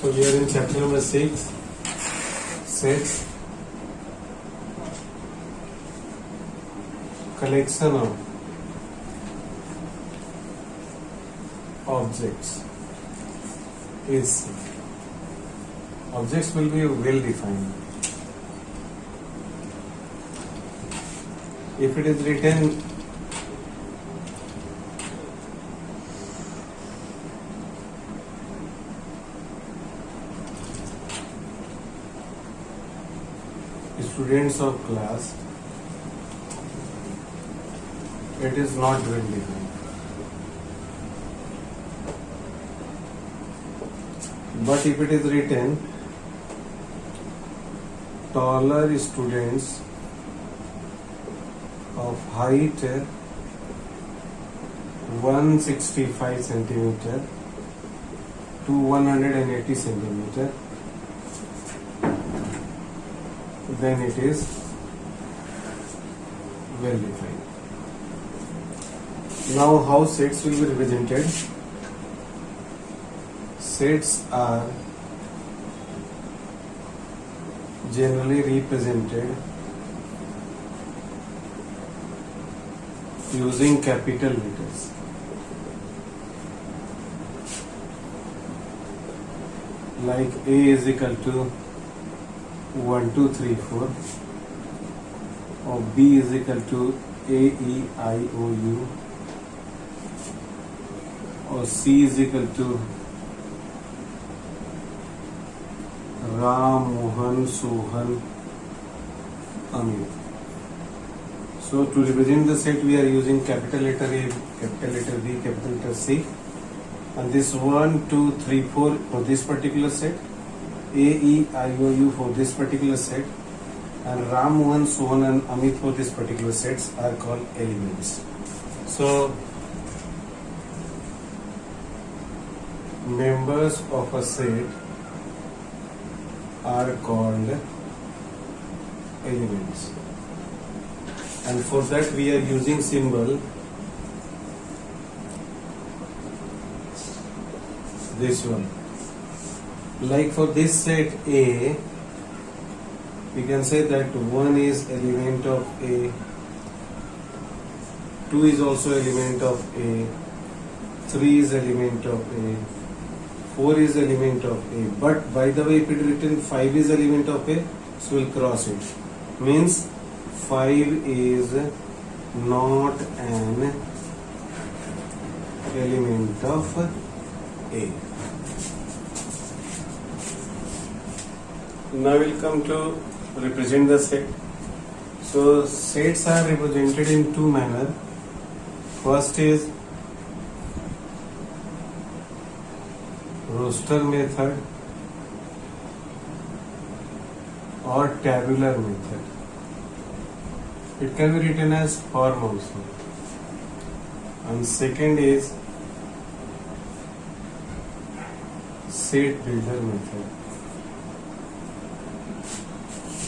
So we are in chapter number 6, sets, collection of objects is objects will be well defined. If it is written students of class, it is not well defined. But if it is written taller students of height 165 centimeter to 180 centimeter, then it is well defined. Now, how sets will be represented? Sets are generally represented using capital letters. Like A is equal to 1, 2, 3, 4, or B is equal to A, E, I, O, U, or C is equal to Ram, Mohan, Sohan, Amit. So to represent the set, we are using capital letter A, capital letter B, capital letter C, and this 1, 2, 3, 4 for this particular set, A, E, I, O, U for this particular set, and Ram, Mohan, Sohan and Amit for this particular sets are called elements. So members of a set are called elements, and for that we are using symbol this one. Like for this set A, we can say that 1 is element of A, 2 is also element of A, 3 is element of A, 4 is element of A. But by the way, if it is written 5 is element of A, so we'll cross it. Means 5 is not an element of A. Now we'll come to represent the set. So sets are represented in two manners. First is roster method or tabular method. It can be written as form also. And second is set builder method.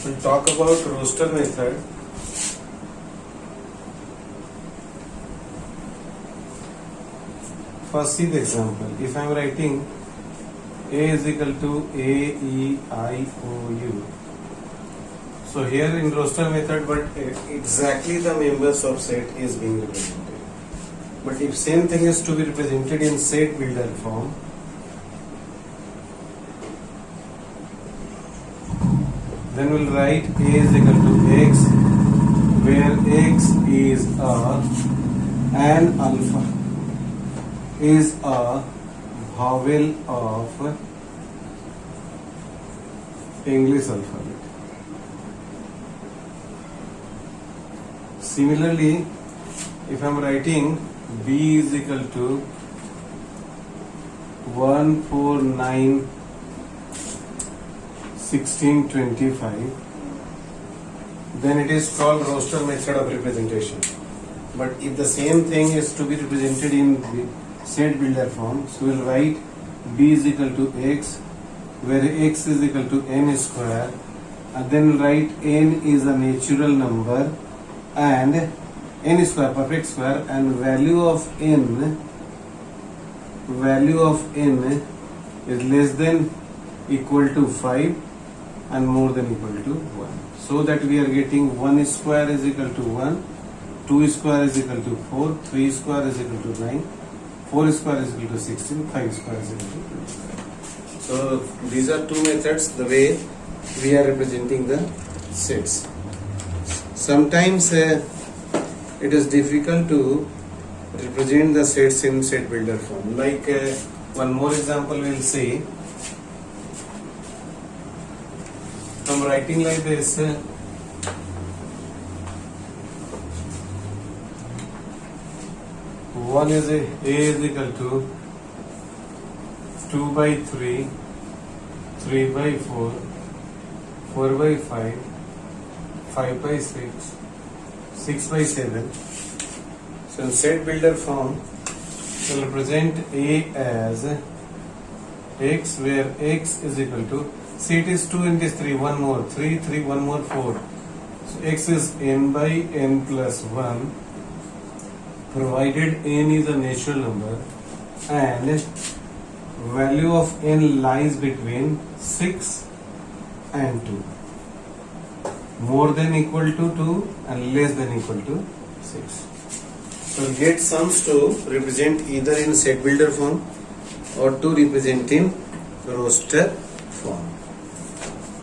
We'll talk about roster method. First, see the example. If I am writing A is equal to A, E, I, O, U. So here in roster method, but exactly the members of set is being represented. But if same thing is to be represented in set builder form, then we'll write A is equal to X, where X is an alpha, is a vowel of English alphabet. Similarly, if I am writing B is equal to 149 1625, then it is called roster method of representation. But if the same thing is to be represented in the set builder form, so we'll write B is equal to X, where X is equal to N square, and then we'll write N is a natural number and N square, perfect square, and value of N is less than equal to 5 and more than equal to 1. So that we are getting 1 square is equal to 1, 2 square is equal to 4, 3 square is equal to 9, 4 square is equal to 16, 5 square is equal to 25. So these are two methods the way we are representing the sets. Sometimes it is difficult to represent the sets in set builder form. Like one more example we'll see. I'm writing like this. One is A is equal to 2 by 3, 3 by 4, 4 by 5, 5 by 6, 6 by 7. So in set builder form, we'll represent A as x, where x is equal to, see it is 2 and it is 3, 1 more, 3, 3, 1 more, 4. So x is n by n plus 1, provided n is a natural number and value of n lies between 6 and 2. More than equal to 2 and less than equal to 6. So get sums to represent either in set builder form or to represent in roster form.